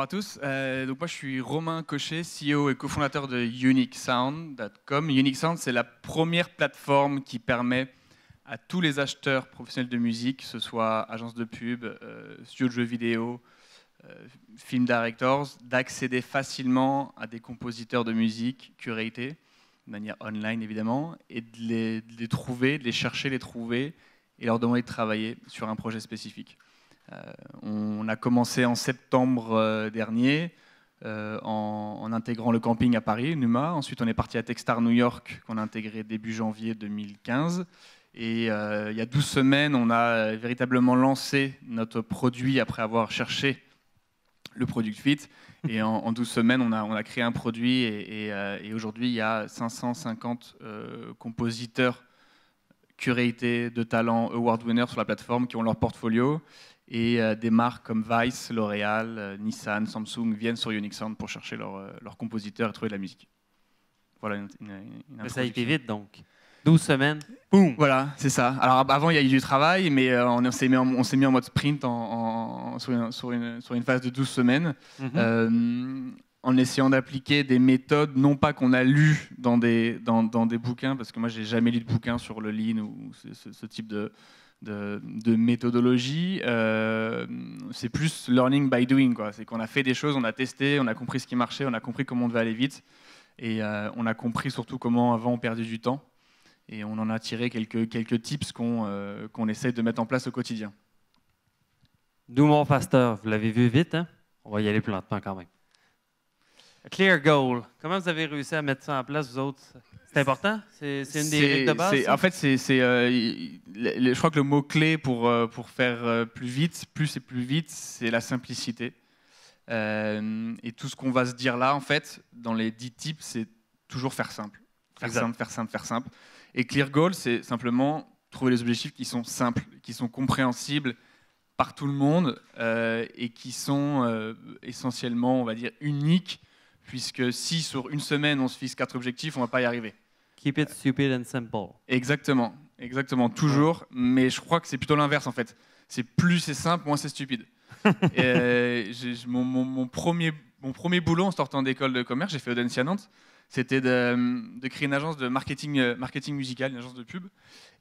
à tous. Donc moi, je suis Romain Cochet, CEO et cofondateur de UniqueSound.com. UniqueSound, c'est la première plateforme qui permet à tous les acheteurs professionnels de musique, que ce soit agences de pub, studios de jeux vidéo, film directors, d'accéder facilement à des compositeurs de musique curatés, de manière online évidemment, et de les trouver, de les chercher, les trouver, et leur demander de travailler sur un projet spécifique. On a commencé en septembre dernier en intégrant le camping à Paris, Numa. Ensuite, on est parti à Techstar New York, qu'on a intégré début janvier 2015. Et il y a 12 semaines, on a véritablement lancé notre produit après avoir cherché le Product Fit. Et en 12 semaines, on a créé un produit. Et aujourd'hui, il y a 550 compositeurs curatés de talents award winners sur la plateforme qui ont leur portfolio. Et des marques comme Vice, L'Oréal, Nissan, Samsung viennent sur UniqueSound pour chercher leurs compositeurs et trouver de la musique. Voilà une ça a été vite donc. 12 semaines, boum. Voilà, c'est ça. Alors avant, il y a eu du travail, mais on s'est mis en mode sprint sur une phase de 12 semaines, en essayant d'appliquer des méthodes, non pas qu'on a lues dans des bouquins, parce que moi, j'ai jamais lu de bouquin sur le lean ou ce type de méthodologie. C'est plus learning by doing, quoi. C'est qu'on a fait des choses, on a testé, on a compris ce qui marchait, on a compris comment on devait aller vite, et on a compris surtout comment avant on perdait du temps. Et on en a tiré quelques tips qu'on essaye de mettre en place au quotidien. Do more faster, vous l'avez vu vite, hein? On va y aller plus lentement quand même. A clear goal. Comment vous avez réussi à mettre ça en place, vous autres? C'est important? C'est une des règles de base? En fait, je crois que le mot-clé pour faire plus vite, plus et plus vite, c'est la simplicité. Et tout ce qu'on va se dire là, en fait, dans les 10 tips, c'est toujours faire simple. Faire simple. Et clear goal, c'est simplement trouver les objectifs qui sont simples, qui sont compréhensibles par tout le monde et qui sont essentiellement, on va dire, uniques, puisque si sur une semaine on se fixe 4 objectifs, on ne va pas y arriver. Keep it stupid and simple. Exactement, toujours. Mais je crois que c'est plutôt l'inverse en fait. C'est plus c'est simple, moins c'est stupide. Mon premier boulot en sortant d'école de commerce, j'ai fait Audencia Nantes. C'était de créer une agence de marketing musical, une agence de pub,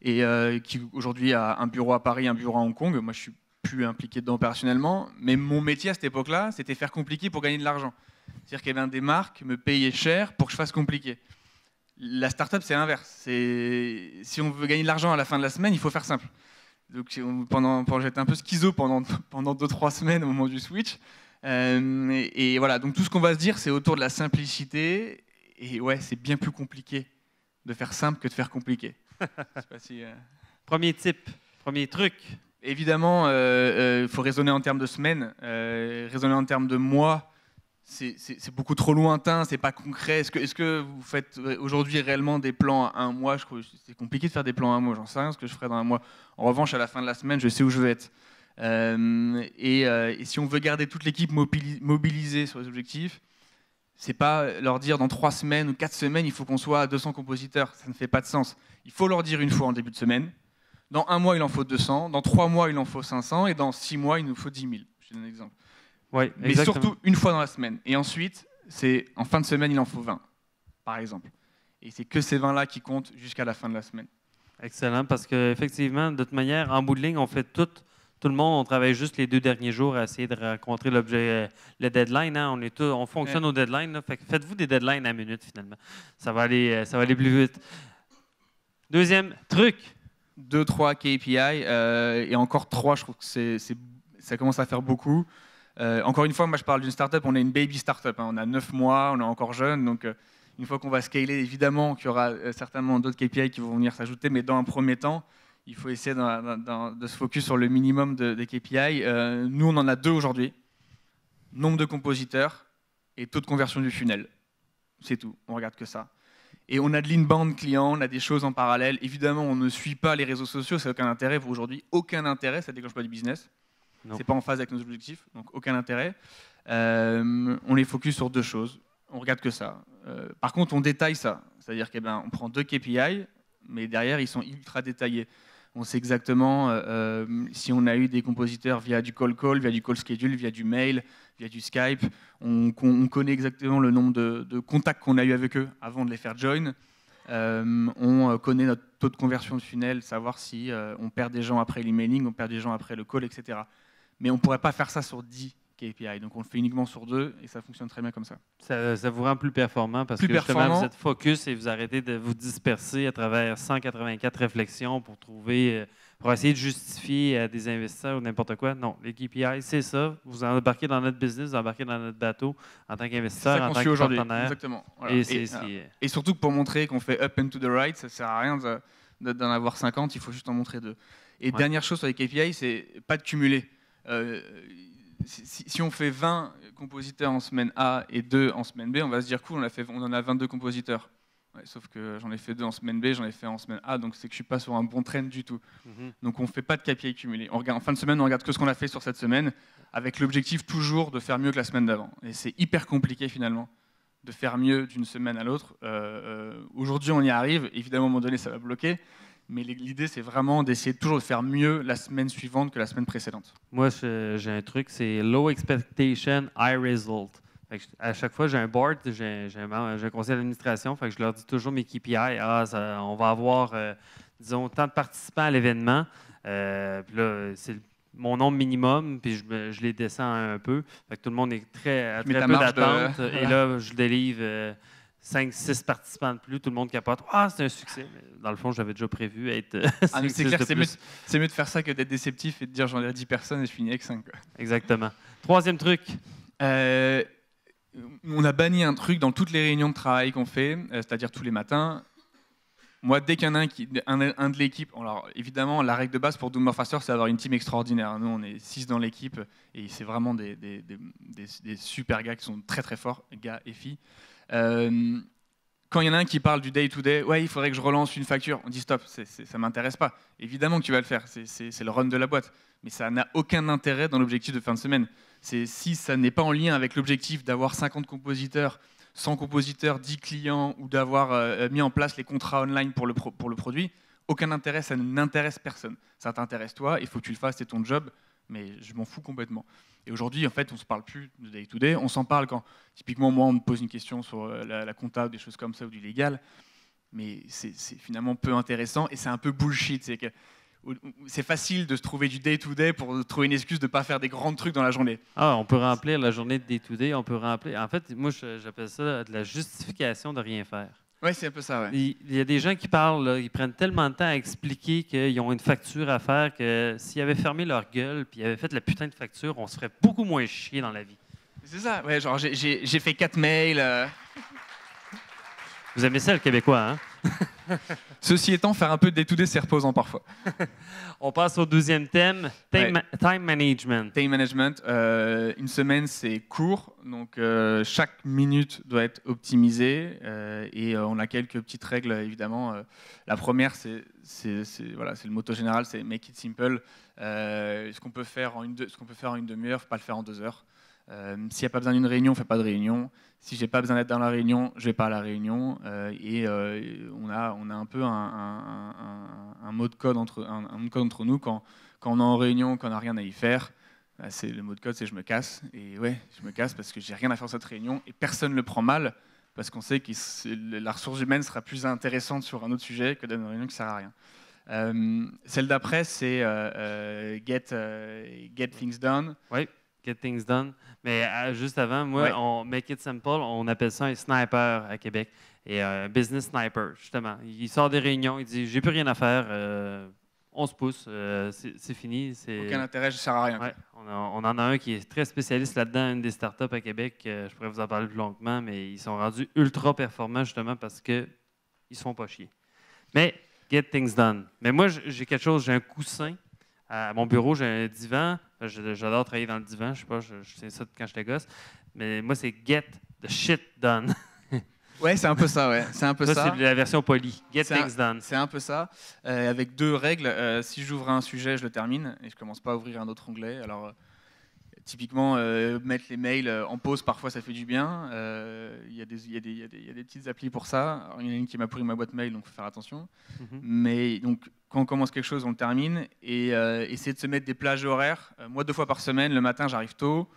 et qui aujourd'hui a un bureau à Paris, un bureau à Hong Kong. Moi, je suis plus impliqué dedans opérationnellement, mais mon métier à cette époque-là, c'était faire compliqué pour gagner de l'argent. C'est-à-dire qu'il y avait des marques me payaient cher pour que je fasse compliqué. La start-up, c'est l'inverse. Si on veut gagner de l'argent à la fin de la semaine, il faut faire simple. Donc, j'étais un peu schizo pendant 2-3 semaines au moment du switch. Et voilà, donc tout ce qu'on va se dire, c'est autour de la simplicité. Et ouais, c'est bien plus compliqué de faire simple que de faire compliqué. Je sais pas si, Premier tip, premier truc. Évidemment, faut raisonner en termes de semaines. Raisonner en termes de mois, c'est beaucoup trop lointain, c'est pas concret. Est-ce que vous faites aujourd'hui réellement des plans à un mois? Je trouve que c'est compliqué de faire des plans à un mois. J'en sais rien ce que je ferai dans un mois. En revanche, à la fin de la semaine, je sais où je veux être. Et si on veut garder toute l'équipe mobilisée sur les objectifs, c'est pas leur dire dans 3 semaines ou 4 semaines, il faut qu'on soit à 200 compositeurs. Ça ne fait pas de sens. Il faut leur dire une fois en début de semaine. Dans 1 mois, il en faut 200. Dans 3 mois, il en faut 500. Et dans 6 mois, il nous faut 10 000. Je donne un exemple. Ouais, mais surtout une fois dans la semaine. Et ensuite, en fin de semaine, il en faut 20, par exemple. Et c'est que ces 20-là qui comptent jusqu'à la fin de la semaine. Excellent, parce qu'effectivement, de toute manière, en bout de ligne, on fait tout le monde, on travaille juste les 2 derniers jours à essayer de rencontrer le deadline. Hein. On fonctionne au deadline. Fait que faites-vous des deadlines à minute, finalement. Ça va aller plus vite. Deuxième truc. 2-3 KPI, et encore 3, je trouve que ça commence à faire beaucoup. Encore une fois, moi je parle d'une startup, on est une baby startup. Hein. On a 9 mois, on est encore jeune. Donc une fois qu'on va scaler, évidemment qu'il y aura certainement d'autres KPI qui vont venir s'ajouter. Mais dans un premier temps, il faut essayer de se focus sur le minimum des KPI. Nous, on en a 2 aujourd'hui. Nombre de compositeurs et taux de conversion du funnel. C'est tout, on regarde que ça. Et on a de l'inbound client, on a des choses en parallèle. Évidemment, on ne suit pas les réseaux sociaux, ça n'a aucun intérêt pour aujourd'hui. Aucun intérêt, ça ne déclenche pas du business. Ce n'est pas en phase avec nos objectifs, donc aucun intérêt. On est focus sur 2 choses. On regarde que ça. Par contre, on détaille ça. C'est-à-dire qu'on prend 2 KPI, mais derrière, ils sont ultra détaillés. On sait exactement si on a eu des compositeurs via du call, via du call schedule, via du mail, via du Skype. On connaît exactement le nombre de contacts qu'on a eu avec eux avant de les faire join. On connaît notre taux de conversion de funnel, savoir si on perd des gens après l'emailing, on perd des gens après le call, etc. Mais on ne pourrait pas faire ça sur 10 KPI. Donc on le fait uniquement sur 2 et ça fonctionne très bien comme ça. Ça vous rend plus performant parce que justement, vous êtes focus et vous arrêtez de vous disperser à travers 184 réflexions pour essayer de justifier à des investisseurs ou n'importe quoi. Non, les KPI, c'est ça. Vous embarquez dans notre business, vous embarquez dans notre bateau en tant qu'investisseur, en tant que partenaire. Exactement. Voilà. Et surtout que pour montrer qu'on fait up and to the right, ça ne sert à rien d'en avoir 50, il faut juste en montrer 2. Et dernière chose sur les KPI, c'est pas de cumuler. Si on fait 20 compositeurs en semaine A et 2 en semaine B, on va se dire cool, on en a 22 compositeurs. Ouais, sauf que j'en ai fait 2 en semaine B, j'en ai fait en semaine A, donc c'est que je suis pas sur un bon trend du tout. Donc on fait pas de KPI cumulé. En fin de semaine, on regarde que ce qu'on a fait sur cette semaine, avec l'objectif toujours de faire mieux que la semaine d'avant. Et c'est hyper compliqué finalement de faire mieux d'une semaine à l'autre. Aujourd'hui, on y arrive. Évidemment, à un moment donné, ça va bloquer. Mais l'idée, c'est vraiment d'essayer toujours de faire mieux la semaine suivante que la semaine précédente. Moi, j'ai un truc, c'est low expectation, high result. À chaque fois, j'ai un board, j'ai un conseil d'administration, je leur dis toujours mes KPI. On va avoir, disons, tant de participants à l'événement. Puis là, c'est mon nombre minimum, puis je les descends un peu. Tout le monde est très peu d'attente. Et là, je délivre 5-6 participants de plus, tout le monde capote. C'est un succès. Mais dans le fond, j'avais déjà prévu être. C'est clair, c'est mieux de faire ça que d'être déceptif et de dire j'en ai 10 personnes et je finis avec 5. Quoi. Exactement. Troisième truc. On a banni un truc dans toutes les réunions de travail qu'on fait, c'est-à-dire tous les matins. Moi, dès qu'il y en a un de l'équipe, alors évidemment, la règle de base pour Do More Faster, c'est d'avoir une team extraordinaire. Nous, on est 6 dans l'équipe et c'est vraiment des super gars qui sont très très forts, gars et filles. Quand il y en a un qui parle du day-to-day, il faudrait que je relance une facture. On dit stop, ça ne m'intéresse pas. Évidemment que tu vas le faire, c'est le run de la boîte. Mais ça n'a aucun intérêt dans l'objectif de fin de semaine. Si ça n'est pas en lien avec l'objectif d'avoir 50 compositeurs, 100 compositeurs, 10 clients ou d'avoir mis en place les contrats online pour le produit, aucun intérêt, ça n'intéresse personne. Ça t'intéresse toi, il faut que tu le fasses, c'est ton job, mais je m'en fous complètement. Et aujourd'hui, en fait, on ne se parle plus de day-to-day, on s'en parle quand, typiquement, moi, on me pose une question sur la compta, des choses comme ça, ou du légal, mais c'est finalement peu intéressant et c'est un peu bullshit. C'est facile de se trouver du day-to-day pour trouver une excuse de ne pas faire des grands trucs dans la journée. On peut remplir la journée de day-to-day, on peut remplir... En fait, moi, j'appelle ça de la justification de rien faire. Oui, c'est un peu ça, ouais. Il y a des gens qui parlent, là, ils prennent tellement de temps à expliquer qu'ils ont une facture à faire que s'ils avaient fermé leur gueule puis ils avaient fait la putain de facture, on se ferait beaucoup moins chier dans la vie. C'est ça, ouais, genre j'ai fait 4 mails. Vous aimez ça, le Québécois, hein? Ceci étant, faire un peu de day-to-day, c'est reposant parfois. On passe au deuxième thème, time management. Time management, une semaine, c'est court, donc chaque minute doit être optimisée et on a quelques petites règles, évidemment. La première, c'est le motto général, c'est « make it simple ». Ce qu'on peut faire en une demi-heure, il ne faut pas le faire en 2 heures. S'il n'y a pas besoin d'une réunion, on ne fait pas de réunion. Si j'ai pas besoin d'être dans la réunion, je ne vais pas à la réunion. On a un peu un mot de code entre nous quand on est en réunion, quand on n'a rien à y faire. Le mot de code, c'est je me casse. Et ouais, je me casse parce que j'ai rien à faire sur cette réunion et personne ne le prend mal parce qu'on sait que la ressource humaine sera plus intéressante sur un autre sujet que dans une réunion qui ne sert à rien. Celle d'après, c'est get things done. Oui. Get things done. Mais juste avant, moi, on make it simple, on appelle ça un sniper à Québec. Et un business sniper, justement. Il sort des réunions, il dit « j'ai plus rien à faire, on se pousse, c'est fini. » Aucun intérêt, ça ne sert à rien. Ouais, on en a un qui est très spécialiste là-dedans, une des startups à Québec. Je pourrais vous en parler plus longuement, mais ils sont rendus ultra performants, justement, parce qu'ils ne se font pas chier. Mais get things done. Mais moi, j'ai quelque chose, j'ai un coussin. À mon bureau, j'ai un divan. J'adore travailler dans le divan. Je sais pas, je sais ça quand j'étais gosse. Mais moi, c'est get the shit done. Ouais, c'est un peu ça, ouais. C'est un peu ça. C'est la version polie. Get things done. C'est un peu ça. Avec 2 règles. Si j'ouvre un sujet, je le termine et je commence pas à ouvrir un autre onglet. Alors, Typiquement, mettre les mails en pause, parfois ça fait du bien. Il y a des petites applis pour ça. Alors, il y en a une qui m'a pourri ma boîte mail, donc il faut faire attention. Mais donc, quand on commence quelque chose, on le termine. Et essayer de se mettre des plages horaires. Moi, 2 fois par semaine, le matin, j'arrive tôt.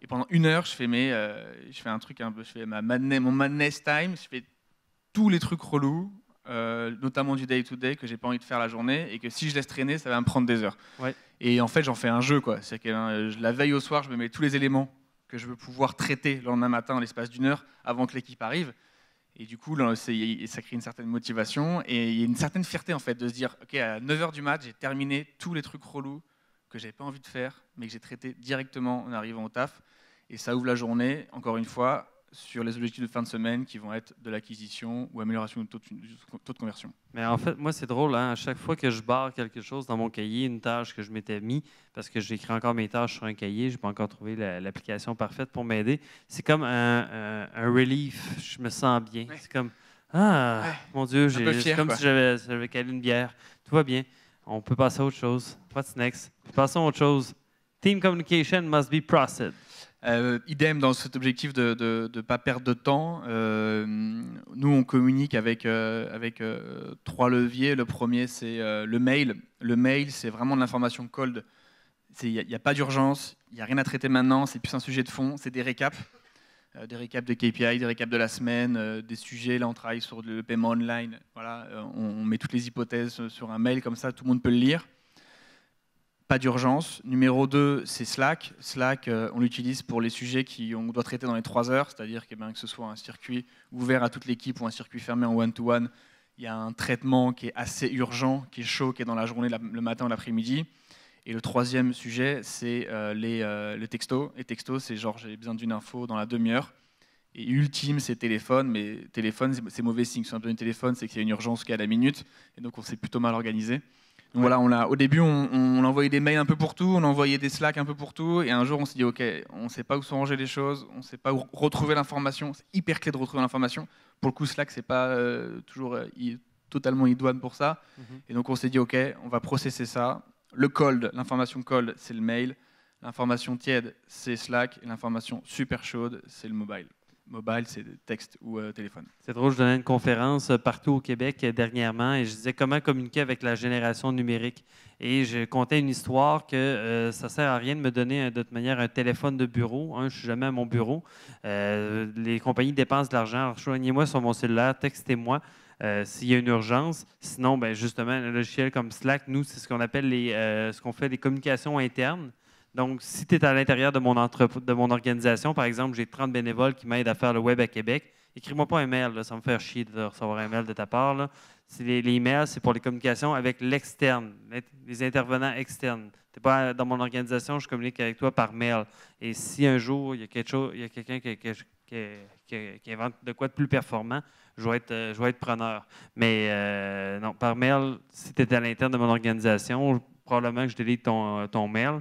Et pendant 1 heure, je fais un truc un peu, je fais mon madness time. Je fais tous les trucs relous, notamment du day-to-day que j'ai pas envie de faire la journée et que si je laisse traîner, ça va me prendre des heures. Ouais. Et en fait, j'en fais un jeu, quoi. C'est que la veille au soir, je me mets tous les éléments que je veux pouvoir traiter le lendemain matin en l'espace d'1 heure avant que l'équipe arrive. Et du coup, là, ça crée une certaine motivation et il y a une certaine fierté en fait de se dire, ok, à 9 h du mat, j'ai terminé tous les trucs relous que j'avais pas envie de faire, mais que j'ai traité directement en arrivant au taf. Et ça ouvre la journée, encore une fois, sur les objectifs de fin de semaine qui vont être de l'acquisition ou amélioration du taux de conversion. Mais en fait, moi, c'est drôle. Hein? À chaque fois que je barre quelque chose dans mon cahier, une tâche que je m'étais mis, parce que j'écris encore mes tâches sur un cahier, je n'ai pas encore trouvé l'application parfaite pour m'aider, c'est comme un relief. Je me sens bien. Ouais. C'est comme, mon Dieu, c'est comme si j'avais calé une bière. Tout va bien. On peut passer à autre chose. What's next? Passons à autre chose. Team communication must be processed. Idem dans cet objectif de ne pas perdre de temps. Nous, on communique avec 3 leviers. Le premier, c'est le mail. Le mail, c'est vraiment de l'information cold. Il n'y a pas d'urgence, il n'y a rien à traiter maintenant, c'est plus un sujet de fond, c'est des récaps. Des récaps de KPI, des récaps de la semaine, des sujets. Là, on travaille sur le paiement online. Voilà, on met toutes les hypothèses sur un mail, comme ça, tout le monde peut le lire. Pas d'urgence. Numéro 2, c'est Slack. Slack, on l'utilise pour les sujets qu'on doit traiter dans les 3 heures, c'est-à-dire que ce soit un circuit ouvert à toute l'équipe ou un circuit fermé en one-to-one, il y a un traitement qui est assez urgent, qui est chaud, qui est dans la journée, le matin ou l'après-midi. Et le 3e sujet, c'est les textos. Les textos, c'est genre j'ai besoin d'une info dans la demi-heure. Et ultime, c'est téléphone, mais téléphone, c'est mauvais signe. Si on a besoin de téléphone, c'est qu'il y a une urgence qui est à la minute, et donc on s'est plutôt mal organisé. Donc voilà, au début, on envoyait des mails un peu pour tout, on envoyait des Slack un peu pour tout, et un jour, on s'est dit, ok, on ne sait pas où sont rangées les choses, on ne sait pas où retrouver l'information. C'est hyper clé de retrouver l'information. Pour le coup, Slack, c'est pas toujours totalement idoine pour ça. Et donc, on s'est dit, ok, on va processer ça. Le cold, l'information cold, c'est le mail. L'information tiède, c'est Slack. Et l'information super chaude, c'est le mobile. Mobile, c'est texte ou téléphone. C'est drôle, je donnais une conférence partout au Québec dernièrement et je disais comment communiquer avec la génération numérique. Et je contais une histoire que ça ne sert à rien de me donner de toute manière un téléphone de bureau. Je ne suis jamais à mon bureau. Les compagnies dépensent de l'argent. Rejoignez-moi sur mon cellulaire, textez-moi. S'il y a une urgence. Sinon, justement, un logiciel comme Slack, nous, c'est ce qu'on appelle ce qu'on fait des communications internes. Donc, si tu es à l'intérieur de mon organisation, par exemple, j'ai 30 bénévoles qui m'aident à faire le web à Québec, écris-moi pas un mail, là, ça me fait chier de recevoir un mail de ta part. Là. Les emails, c'est pour les communications avec l'externe, les intervenants externes. Tu n'es pas dans mon organisation, je communique avec toi par mail. Et si un jour, il y a quelqu'un qui invente de quoi de plus performant, je vais être preneur. Mais non, par mail, si tu es à l'interne de mon organisation, probablement que je délite ton mail.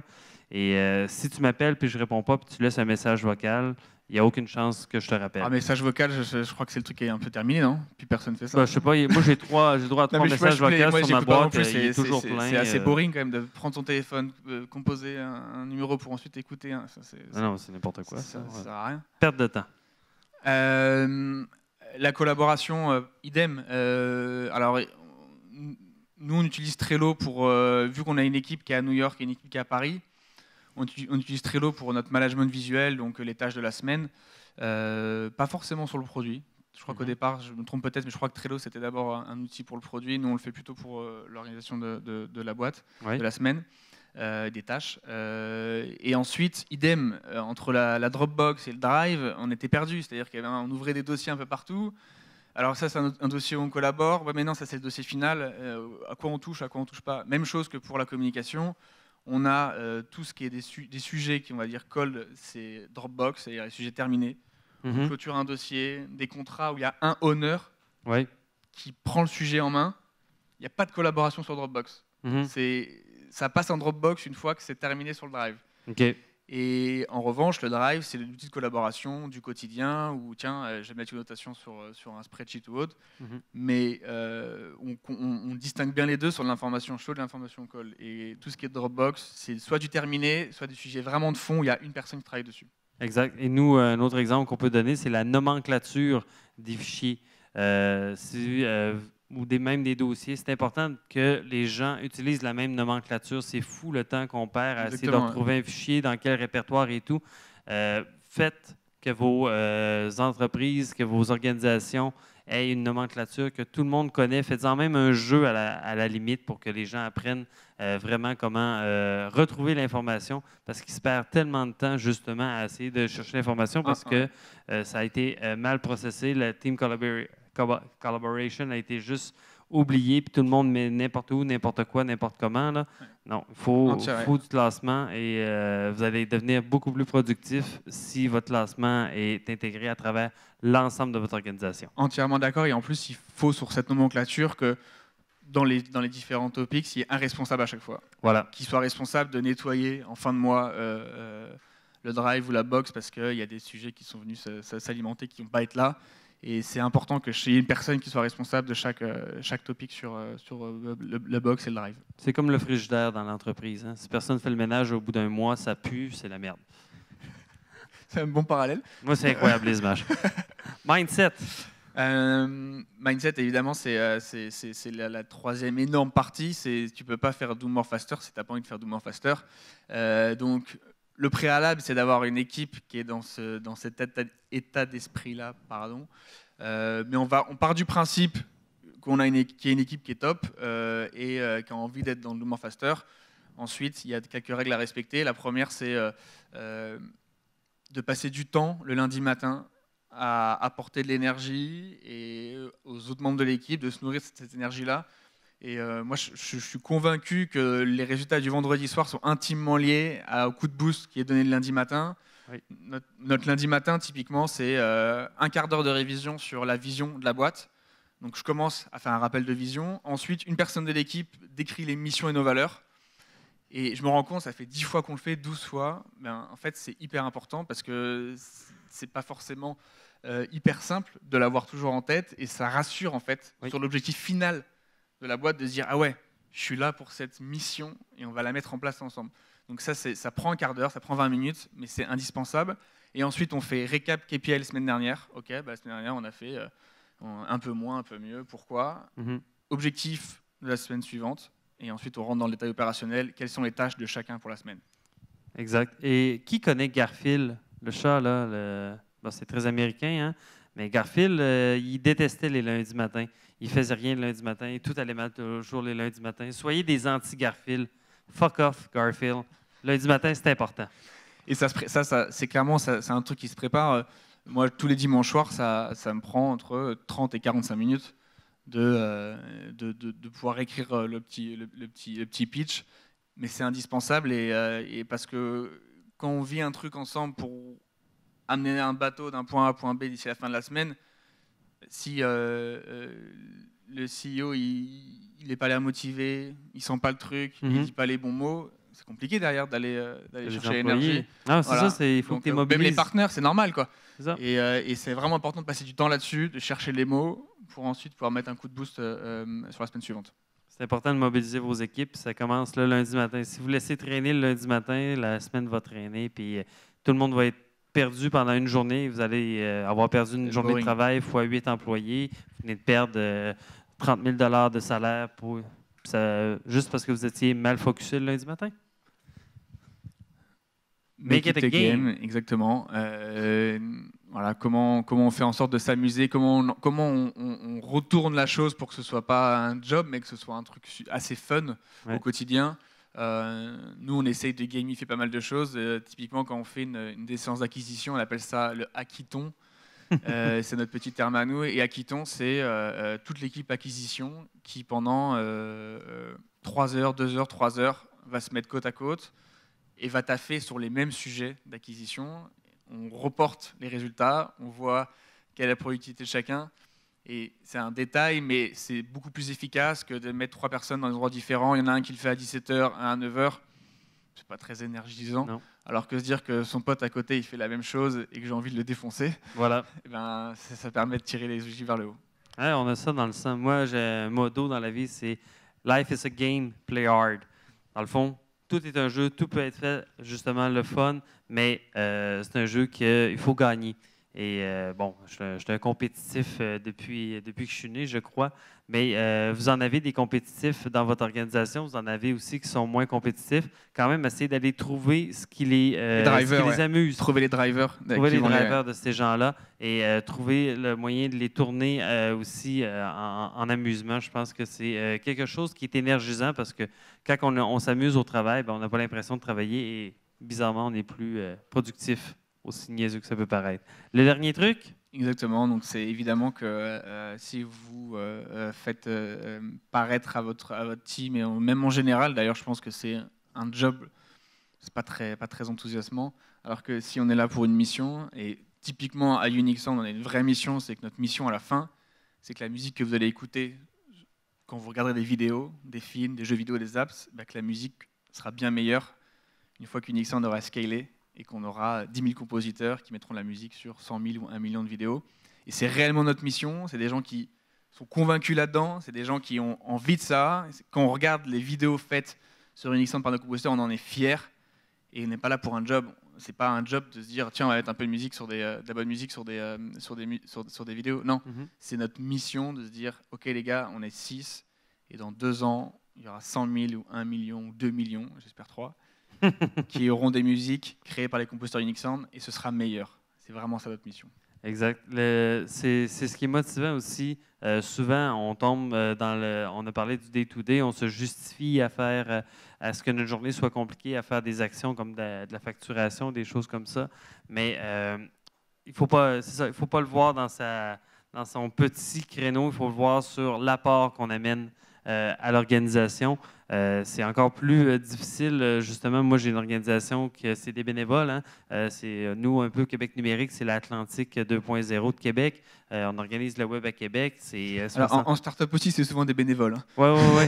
Et si tu m'appelles puis je ne réponds pas puis tu laisses un message vocal, il n'y a aucune chance que je te rappelle. Message vocal, je crois que c'est le truc qui est un peu terminé, non? Plus personne ne fait ça. Je ne sais pas, moi j'ai droit à 3 messages vocaux sur ma boîte, il est toujours plein. C'est assez boring quand même de prendre ton téléphone, composer un numéro pour ensuite écouter. Non, c'est n'importe quoi. Ça ne sert à rien. Perte de temps. La collaboration, idem. Alors, nous, on utilise Trello pour, vu qu'on a une équipe qui est à New York et une équipe qui est à Paris, on utilise Trello pour notre management visuel, donc les tâches de la semaine, pas forcément sur le produit. Je crois qu'au départ, je me trompe peut-être, mais je crois que Trello, c'était d'abord un outil pour le produit. Nous, on le fait plutôt pour l'organisation de la boîte, de la semaine, des tâches. Et ensuite, idem, entre la Dropbox et le Drive, on était perdus. C'est-à-dire qu'on ouvrait des dossiers un peu partout. Alors ça, c'est un dossier où on collabore. Ouais, mais non, ça, c'est le dossier final. À quoi on touche pas. Même chose que pour la communication. On a tout ce qui est des sujets qui, on va dire, cold, c'est Dropbox, c'est-à-dire les sujets terminés. On clôture un dossier, des contrats où il y a un owner qui prend le sujet en main. Il n'y a pas de collaboration sur Dropbox. Ça passe en Dropbox une fois que c'est terminé sur le Drive. Okay. Et en revanche, le Drive, c'est l'outil de collaboration du quotidien où, tiens, je vais mettre une notation sur un spreadsheet ou autre. Mais on distingue bien les deux sur l'information chaude et l'information cold. Et tout ce qui est Dropbox, c'est soit du terminé, soit des sujets vraiment de fond où il y a une personne qui travaille dessus. Exact. Et nous, un autre exemple qu'on peut donner, c'est la nomenclature des fichiers. Ou même des dossiers. C'est important que les gens utilisent la même nomenclature. C'est fou le temps qu'on perd à essayer de retrouver un fichier, dans quel répertoire et tout. Faites que vos entreprises, que vos organisations aient une nomenclature que tout le monde connaît. Faites-en même un jeu à la limite pour que les gens apprennent vraiment comment retrouver l'information parce qu'ils se perdent tellement de temps justement à essayer de chercher l'information parce que ça a été mal processé. Le team collaboration a été juste oublié, puis tout le monde met n'importe où, n'importe quoi, n'importe comment. Là. Non, il faut du classement et vous allez devenir beaucoup plus productif si votre classement est intégré à travers l'ensemble de votre organisation. Entièrement d'accord. Et en plus, il faut sur cette nomenclature que dans les différents topics, il y ait un responsable à chaque fois. Voilà. Qui soit responsable de nettoyer en fin de mois le Drive ou la box parce qu'il y a des sujets qui sont venus s'alimenter, qui ne vont pas être là. Et c'est important que y ait une personne qui soit responsable de chaque topic sur le box et le Drive. C'est comme le frigidaire dans l'entreprise. Hein. Si personne ne fait le ménage au bout d'un mois, ça pue, c'est la merde. C'est un bon parallèle. Moi, c'est incroyable, les images. Mindset. Mindset, évidemment, c'est la troisième énorme partie. Tu ne peux pas faire do more faster si tu n'as pas envie de faire do more faster. Donc, le préalable, c'est d'avoir une équipe qui est dans cet état d'esprit-là. Mais on part du principe qu'il y a une équipe qui est top et qui a envie d'être dans le do more faster. Ensuite, il y a quelques règles à respecter. La première, c'est de passer du temps le lundi matin à apporter de l'énergie et aux autres membres de l'équipe de se nourrir de cette énergie-là. Et moi, je suis convaincu que les résultats du vendredi soir sont intimement liés au coup de boost qui est donné le lundi matin. Oui. Notre lundi matin, typiquement, c'est un quart d'heure de révision sur la vision de la boîte. Donc, je commence à faire un rappel de vision. Ensuite, une personne de l'équipe décrit les missions et nos valeurs. Et je me rends compte, ça fait 10 fois qu'on le fait, 12 fois. Ben, en fait, c'est hyper important parce que c'est pas forcément hyper simple de l'avoir toujours en tête. Et ça rassure, en fait, sur l'objectif final de la boîte de se dire « Ah ouais, je suis là pour cette mission et on va la mettre en place ensemble ». Donc ça prend un quart d'heure, ça prend 20 minutes, mais c'est indispensable. Et ensuite, on fait récap KPI la semaine dernière. OK, la semaine dernière, on a fait un peu moins, un peu mieux. Pourquoi ? Objectif de la semaine suivante. Et ensuite, on rentre dans le détail opérationnel. Quelles sont les tâches de chacun pour la semaine ? Exact. Et qui connaît Garfield, le chat, là? Bon, c'est très américain, hein? Mais Garfield, il détestait les lundis matins. Il ne faisait rien le lundi matin. Tout allait mal toujours les lundis matins. Soyez des anti-Garfield. Fuck off, Garfield. Lundi matin, c'est important. Et c'est clairement c'est un truc qui se prépare. Moi, tous les dimanches soirs, ça me prend entre 30 et 45 minutes de pouvoir écrire le petit pitch. Mais c'est indispensable et parce que quand on vit un truc ensemble pour amener un bateau d'un point A à point B d'ici la fin de la semaine, si le CEO il n'est pas là motivé, il sent pas le truc, il dit pas les bons mots, c'est compliqué derrière d'aller chercher l'énergie. Ah, c'est ça, il faut que tu es mobilisé. Même les partenaires, c'est normal, quoi. C'est ça. Et c'est vraiment important de passer du temps là-dessus, de chercher les mots pour ensuite pouvoir mettre un coup de boost sur la semaine suivante. C'est important de mobiliser vos équipes. Ça commence le lundi matin. Si vous laissez traîner le lundi matin, la semaine va traîner, puis tout le monde va être perdu pendant une journée. Vous allez avoir perdu une journée de travail x 8 employés. Vous venez de perdre 30 000 $ de salaire juste parce que vous étiez mal focusé le lundi matin. Make it a game. Exactement. Voilà, comment on fait en sorte de s'amuser, comment on retourne la chose pour que ce ne soit pas un job, mais que ce soit un truc assez fun au quotidien. Nous, on essaye de gamifier pas mal de choses. Typiquement, quand on fait une des séances d'acquisition, on appelle ça le hackathon. C'est notre petit terme à nous. Et hackathon, c'est toute l'équipe acquisition qui, pendant 3 heures, 2 heures, 3 heures, va se mettre côte à côte et va taffer sur les mêmes sujets d'acquisition. On reporte les résultats, on voit quelle est la productivité de chacun. Et c'est un détail, mais c'est beaucoup plus efficace que de mettre 3 personnes dans des endroits différents. Il y en a un qui le fait à 17h, un à 9h. c'est pas très énergisant. Non. Alors que se dire que son pote à côté, il fait la même chose et que j'ai envie de le défoncer, Voilà. eh ben, ça permet de tirer les outils vers le haut. Ouais, on a ça dans le sang. Moi, j'ai un motto dans la vie, c'est Life is a game, play hard. Dans le fond, tout est un jeu, tout peut être fait justement le fun, mais c'est un jeu qu'il faut gagner. Et bon, je suis un compétitif depuis que je suis né, je crois. Mais vous en avez des compétitifs dans votre organisation, vous en avez aussi qui sont moins compétitifs. Quand même, essayez d'aller trouver ce qui les amuse. Trouver les drivers. Trouver les drivers de ces gens-là et trouver le moyen de les tourner aussi en amusement. Je pense que c'est quelque chose qui est énergisant parce que quand on s'amuse au travail, ben, on n'a pas l'impression de travailler et bizarrement, on est plus productif, aussi niaiseux que ça peut paraître. Le dernier truc? Exactement, donc c'est évidemment que si vous faites paraître à votre team, et même en général, d'ailleurs je pense que c'est un job, c'est pas très enthousiasmant, alors que si on est là pour une mission, et typiquement à Unique Sound on a une vraie mission, c'est que notre mission à la fin, c'est que la musique que vous allez écouter quand vous regarderez des vidéos, des films, des jeux vidéo, des apps, bah, que la musique sera bien meilleure une fois qu'Unique Sound aura scalé et qu'on aura 10 000 compositeurs qui mettront la musique sur 100 000 ou 1 million de vidéos. Et c'est réellement notre mission, c'est des gens qui sont convaincus là-dedans, c'est des gens qui ont envie de ça. Quand on regarde les vidéos faites sur Unique Sound par nos compositeurs, on en est fiers et on n'est pas là pour un job. C'est pas un job de se dire tiens on va mettre un peu de musique sur de la bonne musique sur des vidéos. Non, c'est notre mission de se dire ok les gars, on est 6 et dans 2 ans il y aura 100 000 ou 1 million ou 2 millions, j'espère 3, qui auront des musiques créées par les compositeurs Unique Sound et ce sera meilleur. C'est vraiment ça notre mission. Exact. C'est ce qui est motivant aussi. Souvent, on tombe on a parlé du day-to-day, on se justifie à ce que notre journée soit compliquée, à faire des actions comme de la facturation, des choses comme ça. Mais il faut pas le voir dans son petit créneau, il faut le voir sur l'apport qu'on amène à l'organisation. C'est encore plus difficile. Justement, moi, j'ai une organisation qui c'est des bénévoles. Hein. C'est nous, un peu Québec numérique, c'est l'Atlantique 2.0 de Québec. On organise le web à Québec. Alors, en start-up aussi, c'est souvent des bénévoles. Hein.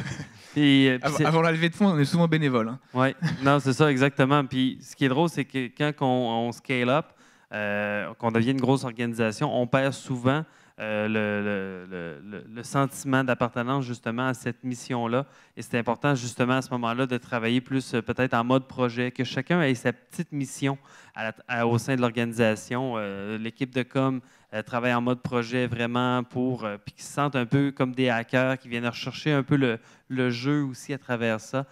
Oui. Avant la levée de fonds, on est souvent bénévoles. Hein. Oui, non, c'est ça, exactement. Puis ce qui est drôle, c'est que quand on scale up, qu'on devient une grosse organisation, on perd souvent le sentiment d'appartenance justement à cette mission-là. Et c'est important justement à ce moment-là de travailler plus peut-être en mode projet, que chacun ait sa petite mission au sein de l'organisation. L'équipe de com travaille en mode projet vraiment puis qui se sentent un peu comme des hackers, qui viennent rechercher un peu le jeu aussi à travers ça,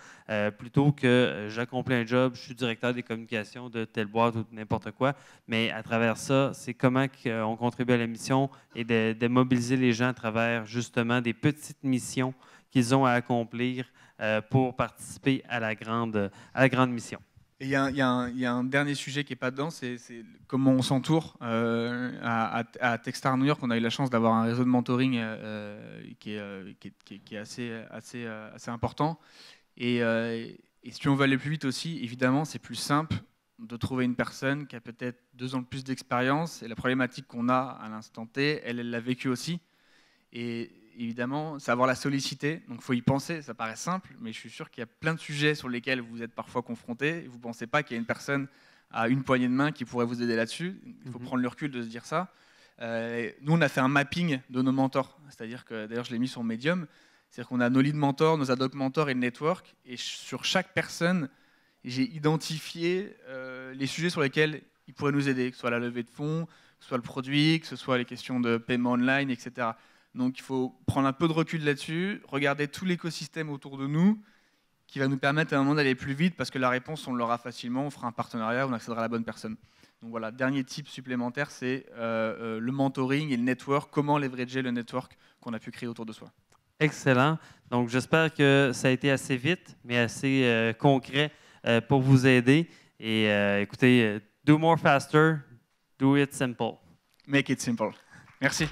plutôt que j'accomplis un job, je suis directeur des communications de telle boîte ou de n'importe quoi, mais à travers ça, c'est comment on contribue à la mission et de mobiliser les gens à travers justement des petites missions qu'ils ont à accomplir pour participer à la grande mission. Et il y a un dernier sujet qui n'est pas dedans, c'est comment on s'entoure. À Techstar New York, on a eu la chance d'avoir un réseau de mentoring qui est assez important. Et si on veut aller plus vite aussi, évidemment, c'est plus simple de trouver une personne qui a peut-être 2 ans de plus d'expérience. Et la problématique qu'on a à l'instant T, elle l'a vécue aussi. Et évidemment, savoir la solliciter, donc il faut y penser, ça paraît simple, mais je suis sûr qu'il y a plein de sujets sur lesquels vous êtes parfois confrontés, et vous ne pensez pas qu'il y a une personne à une poignée de main qui pourrait vous aider là-dessus. Il faut prendre le recul de se dire ça. Nous, on a fait un mapping de nos mentors, c'est-à-dire que, d'ailleurs, je l'ai mis sur Medium, c'est-à-dire qu'on a nos lead mentors, nos ad hoc mentors et le network, et sur chaque personne, j'ai identifié les sujets sur lesquels ils pourraient nous aider, que ce soit la levée de fonds, que ce soit le produit, que ce soit les questions de paiement online, etc. Donc il faut prendre un peu de recul là-dessus, regarder tout l'écosystème autour de nous qui va nous permettre à un moment d'aller plus vite parce que la réponse, on l'aura facilement, on fera un partenariat, on accédera à la bonne personne. Donc voilà, dernier type supplémentaire, c'est le mentoring et le network, comment leverager le network qu'on a pu créer autour de soi. Excellent. Donc j'espère que ça a été assez vite, mais assez concret pour vous aider. Et écoutez, do more faster, do it simple. Make it simple. Merci.